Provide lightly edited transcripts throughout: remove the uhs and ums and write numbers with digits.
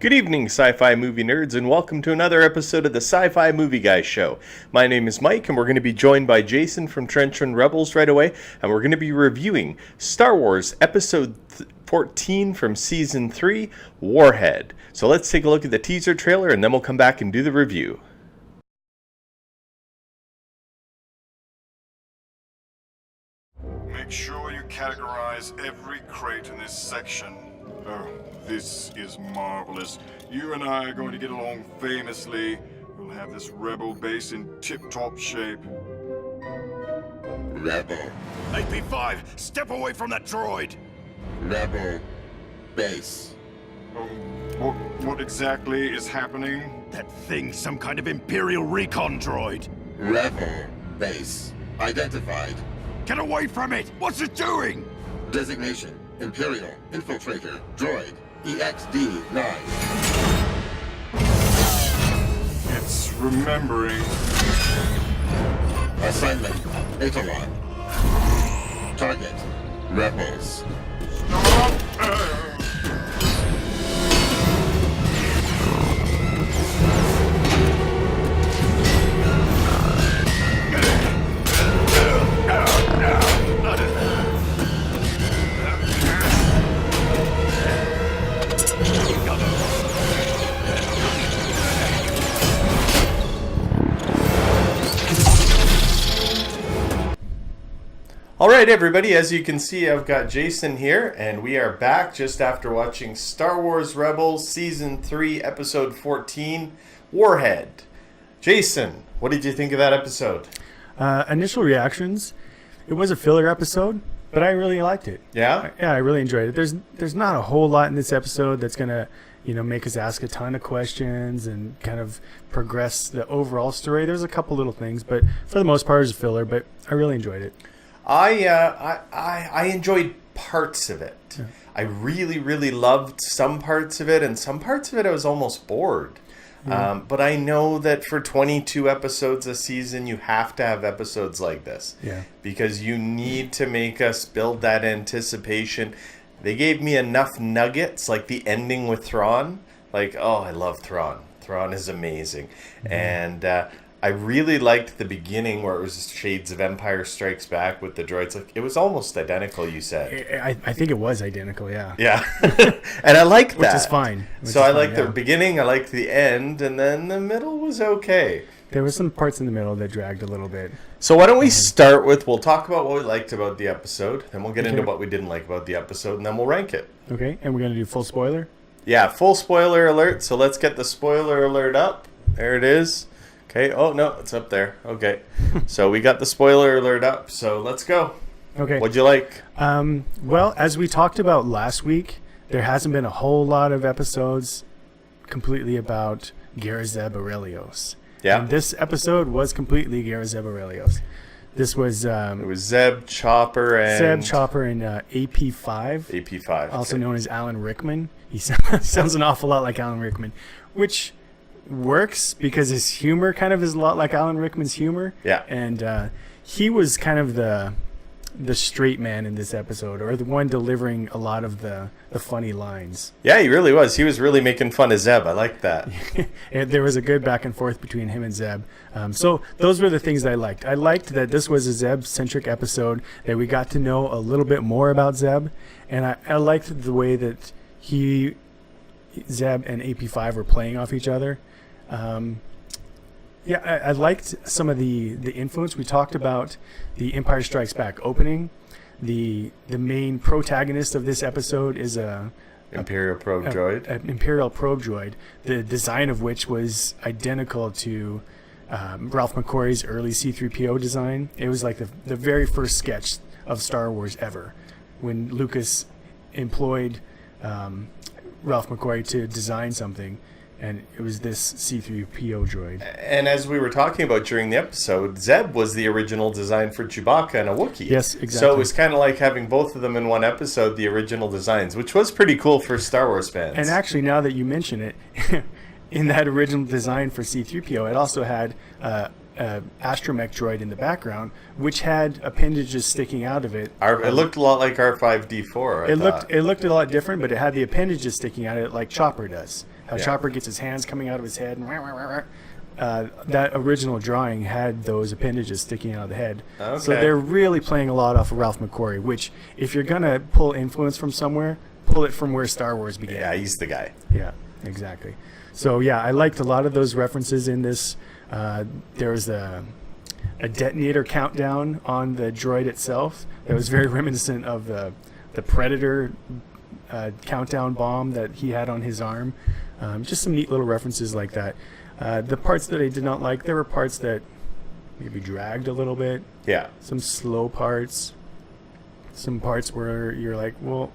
Good evening, sci-fi movie nerds, and welcome to another episode of the Sci-Fi Movie Guys Show. My name is Mike, and we're going to be joined by Jason from Trench Run Rebels right away, and we're going to be reviewing Star Wars Episode 14 from Season 3, Warhead. So let's take a look at the teaser trailer, and then we'll come back and do the review. Make sure you categorize every crate in this section. Oh, this is marvelous. You and I are going to get along famously. We'll have this rebel base in tip-top shape. Rebel. AP5, step away from that droid! Rebel. Base. Oh, what exactly is happening? That thing's some kind of Imperial recon droid! Rebel. Base. Identified. Get away from it! What's it doing? Designation. Imperial. Infiltrator. Droid. EXD-9. It's remembering. Assignment. Etalon. Target. Rebels. Alright everybody, as you can see I've got Jason here, and we are back just after watching Star Wars Rebels Season 3 Episode 14, Warhead. Jason, what did you think of that episode? Initial reactions, it was a filler episode, but I really liked it. Yeah? I really enjoyed it. There's not a whole lot in this episode that's going to, make us ask a ton of questions and kind of progress the overall story. There's a couple little things, but for the most part it was a filler, but I really enjoyed it. I enjoyed parts of it. Yeah. I really, really loved some parts of it, and some parts of it I was almost bored. Yeah. But I know that for 22 episodes a season, you have to have episodes like this. Yeah. Because you need to make us build that anticipation. They gave me enough nuggets, like the ending with Thrawn. Like, oh, I love Thrawn. Thrawn is amazing. Mm-hmm. And I really liked the beginning where it was shades of Empire Strikes Back with the droids. Like, it was almost identical, you said. I think it was identical, yeah. Yeah. And I like that. Which is fine. I liked the beginning, I liked the end, and then the middle was okay. There were some parts in the middle that dragged a little bit. So why don't we start with, we'll talk about what we liked about the episode, then we'll get into what we didn't like about the episode, and then we'll rank it. Okay, and we're going to do full spoiler? Yeah, full spoiler alert. So let's get the spoiler alert up. There it is. Okay. Oh, no, it's up there. Okay. So we got the spoiler alert up. So let's go. Okay. What'd you like? Well, as we talked about last week, there hasn't been a whole lot of episodes completely about Garazeb Aurelios. Yeah. And this episode was completely Garazeb Aurelios. This was... it was Zeb, Chopper, and... AP5. AP5. Also known as Alan Rickman. He sounds an awful lot like Alan Rickman, which works because his humor kind of is a lot like Alan Rickman's humor. Yeah. And he was kind of the straight man in this episode, or the one delivering a lot of the funny lines. Yeah, he really was. He was really making fun of Zeb. I liked that. There was a good back and forth between him and Zeb. So those were the things I liked. I liked that this was a Zeb-centric episode, that we got to know a little bit more about Zeb, and I liked the way that Zeb and AP5 were playing off each other. I liked some of the influence. We talked about the Empire Strikes Back opening. The main protagonist of this episode is a Imperial probe droid. An Imperial probe droid, the design of which was identical to Ralph McQuarrie's early C-3PO design. It was like the very first sketch of Star Wars ever, when Lucas employed Ralph McQuarrie to design something. And it was this C-3PO droid. And as we were talking about during the episode, Zeb was the original design for Chewbacca and a Wookiee. Yes, exactly. So it was kind of like having both of them in one episode, the original designs, which was pretty cool for Star Wars fans. And actually, now that you mention it, in that original design for C-3PO, it also had astromech droid in the background, which had appendages sticking out of it. It looked a lot like R5D4. It looked a lot different, but it had the appendages sticking out of it like Chopper does. How Chopper gets his hands coming out of his head. That original drawing had those appendages sticking out of the head. Okay. So they're really playing a lot off of Ralph McQuarrie, which, if you're going to pull influence from somewhere, pull it from where Star Wars began. Yeah, he's the guy. Yeah, exactly. So, yeah, I liked a lot of those references in this. There was a detonator countdown on the droid itself that was very reminiscent of the Predator countdown bomb that he had on his arm. Just some neat little references like that. The parts that I did not like, there were parts that maybe dragged a little bit. Yeah. Some slow parts. Some parts where you're like, well,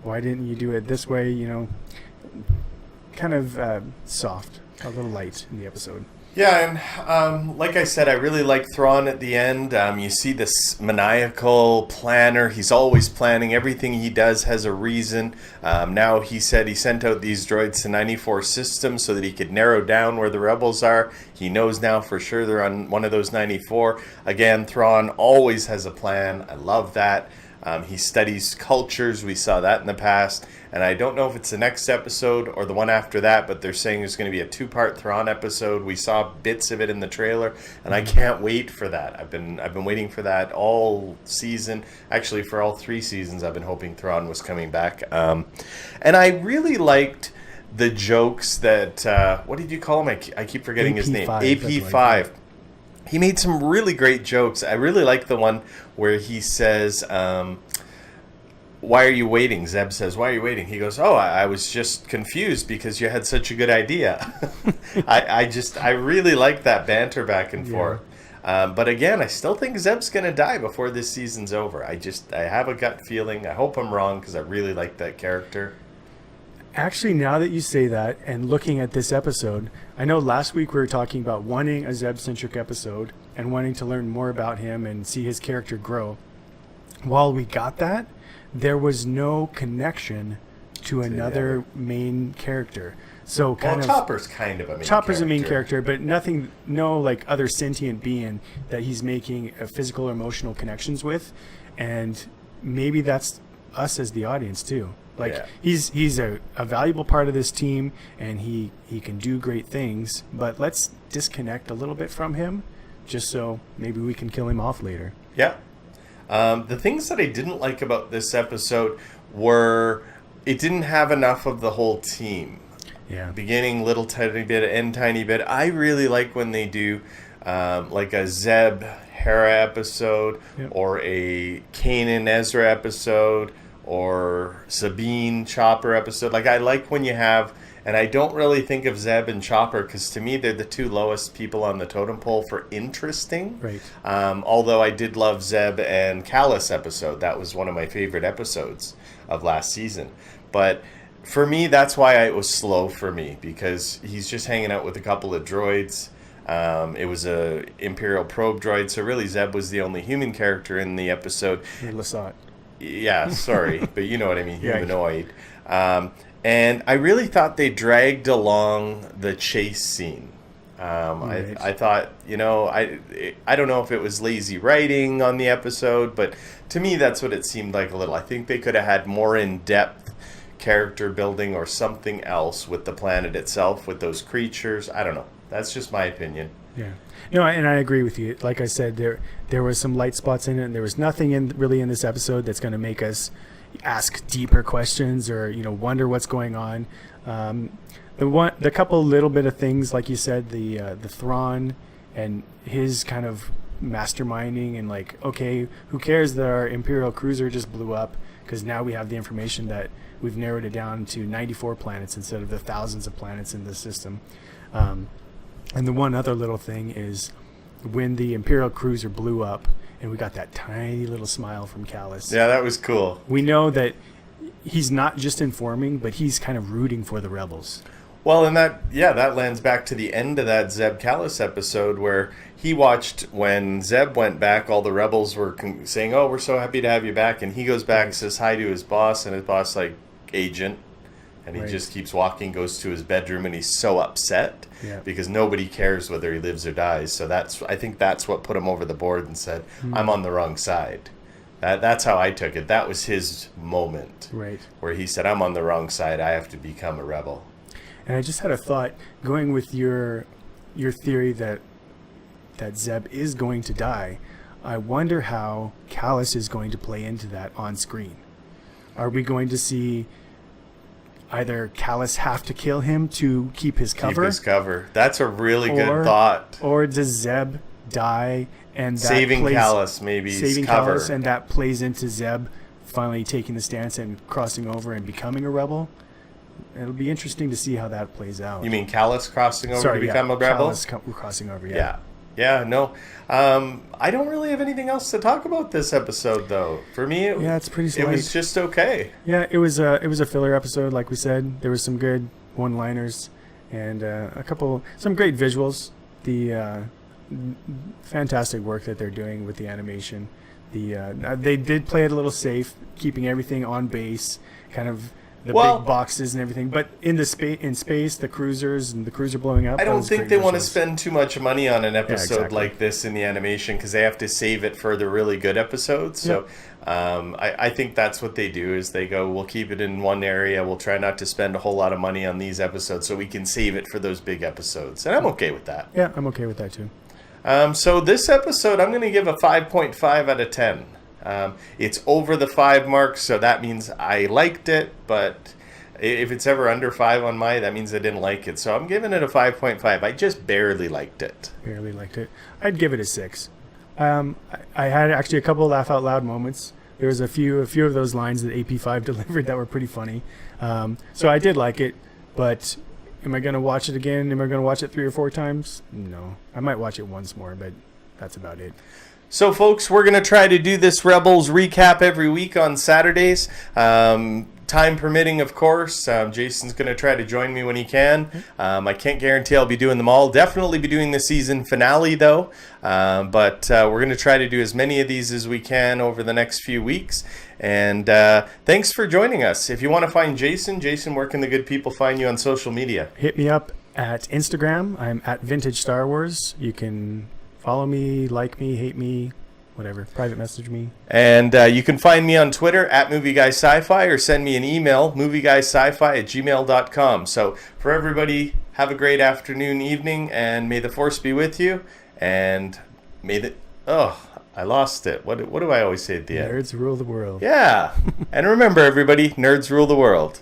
why didn't you do it this way? You know, kind of soft, a little light in the episode. Yeah, and like I said, I really like Thrawn at the end. You see this maniacal planner. He's always planning. Everything he does has a reason. Now he said he sent out these droids to 94 systems so that he could narrow down where the rebels are. He knows now for sure they're on one of those 94. Again, Thrawn always has a plan. I love that. He studies cultures. We saw that in the past. And I don't know if it's the next episode or the one after that, but they're saying there's going to be a 2-part Thrawn episode. We saw bits of it in the trailer, and I can't wait for that. I've been waiting for that all season. Actually, for all 3 seasons, I've been hoping Thrawn was coming back. And I really liked the jokes that, what did you call him? I keep forgetting his name. AP5. He made some really great jokes. I really like the one where he says, why are you waiting? Zeb says, why are you waiting? He goes, I was just confused because you had such a good idea. I really like that banter back and forth. But again, I still think Zeb's going to die before this season's over. I have a gut feeling. I hope I'm wrong because I really like that character. Actually, now that you say that and looking at this episode, I know last week we were talking about wanting a Zeb-centric episode and wanting to learn more about him and see his character grow. While we got that, there was no connection to another main character. So Chopper's kind of a main Chopper's a main character, but no like other sentient being that he's making physical or emotional connections with, and maybe that's us as the audience too. Like he's a valuable part of this team, and he can do great things, but let's disconnect a little bit from him, just so maybe we can kill him off later. Yeah. The things that I didn't like about this episode were it didn't have enough of the whole team. Yeah. Beginning little tiny bit, end tiny bit. I really like when they do like a Zeb Hera episode, or a Kanan Ezra episode, or Sabine Chopper episode. Like, I like when you have, and I don't really think of Zeb and Chopper because to me they're the 2 lowest people on the totem pole for interesting. Right. Although I did love Zeb and Callus episode. That was one of my favorite episodes of last season. But for me, that's why it was slow for me, because he's just hanging out with a couple of droids. It was a Imperial probe droid, so really Zeb was the only human character in the episode. Lasat. Yeah, sorry, but you know what I mean, humanoid. And I really thought they dragged along the chase scene. I thought, I don't know if it was lazy writing on the episode, but to me that's what it seemed like a little. I think they could have had more in-depth character building or something else with the planet itself, with those creatures. I don't know. That's just my opinion. Yeah. No, and I agree with you. Like I said, there was some light spots in it, and there was nothing really in this episode that's going to make us ask deeper questions or wonder what's going on. The couple little bit of things, like you said, the Thrawn and his kind of masterminding, and like, okay, who cares that our Imperial cruiser just blew up, because now we have the information that we've narrowed it down to 94 planets instead of the thousands of planets in the system. And the one other little thing is when the Imperial cruiser blew up and we got that tiny little smile from Callus. Yeah, that was cool. We know that he's not just informing, but he's kind of rooting for the rebels. Well, and that lands back to the end of that Zeb Callus episode where he watched when Zeb went back, all the rebels were saying, we're so happy to have you back. And he goes back and says hi to his boss, and his boss like, agent. And he Right. just keeps walking, goes to his bedroom, and he's so upset Yeah. because nobody cares whether he lives or dies. So I think that's what put him over the board and said, I'm on the wrong side. That's how I took it. That was his moment. Right. Where he said, I'm on the wrong side. I have to become a rebel. And I just had a thought, going with your theory that Zeb is going to die. I wonder how Callus is going to play into that on screen. Are we going to see either Callus have to kill him to keep his cover? Keep his cover. That's a really good thought. Or does Zeb die and that Saving plays, Callus, maybe saving his cover. Callus, and that plays into Zeb finally taking the stance and crossing over and becoming a rebel? It'll be interesting to see how that plays out. You mean Callus crossing over to become a rebel? Callus crossing over, Yeah. Yeah, no. I don't really have anything else to talk about this episode, though. For me, it's pretty slight. It was just okay. Yeah, it was a filler episode, like we said. There was some good one-liners and some great visuals. The fantastic work that they're doing with the animation. They did play it a little safe, keeping everything on base, kind of big boxes and everything. But in space, the cruisers and the cruiser blowing up. I don't think they want to visuals. spend too much money on an episode exactly. like this in the animation because they have to save it for the really good episodes. So I think that's what they do is they go, we'll keep it in one area. We'll try not to spend a whole lot of money on these episodes so we can save it for those big episodes. And I'm okay with that. Yeah, I'm okay with that too. So this episode, I'm going to give a 5.5 out of 10. It's over the 5 mark, so that means I liked it, but if it's ever under 5 on that means I didn't like it. So I'm giving it a 5.5. I just barely liked it. Barely liked it. I'd give it a 6. I had actually a couple of laugh out loud moments. There was a few of those lines that AP5 delivered that were pretty funny. So I did like it, but am I going to watch it again? Am I going to watch it 3 or 4 times? No. I might watch it once more, but that's about it. So, folks, we're going to try to do this Rebels recap every week on Saturdays. Time permitting, of course. Jason's going to try to join me when he can. I can't guarantee I'll be doing them all. Definitely be doing the season finale, though. But we're going to try to do as many of these as we can over the next few weeks. And thanks for joining us. If you want to find Jason, where can the good people find you on social media? Hit me up at Instagram. I'm at Vintage Star Wars. You can follow me, like me, hate me, whatever. Private message me. And you can find me on Twitter at MovieGuySci-Fi or send me an email, movieguySci-fi@gmail.com. So for everybody, have a great afternoon, evening, and may the Force be with you. And I lost it. What do I always say at the end? Nerds rule the world. Yeah. And remember, everybody, nerds rule the world.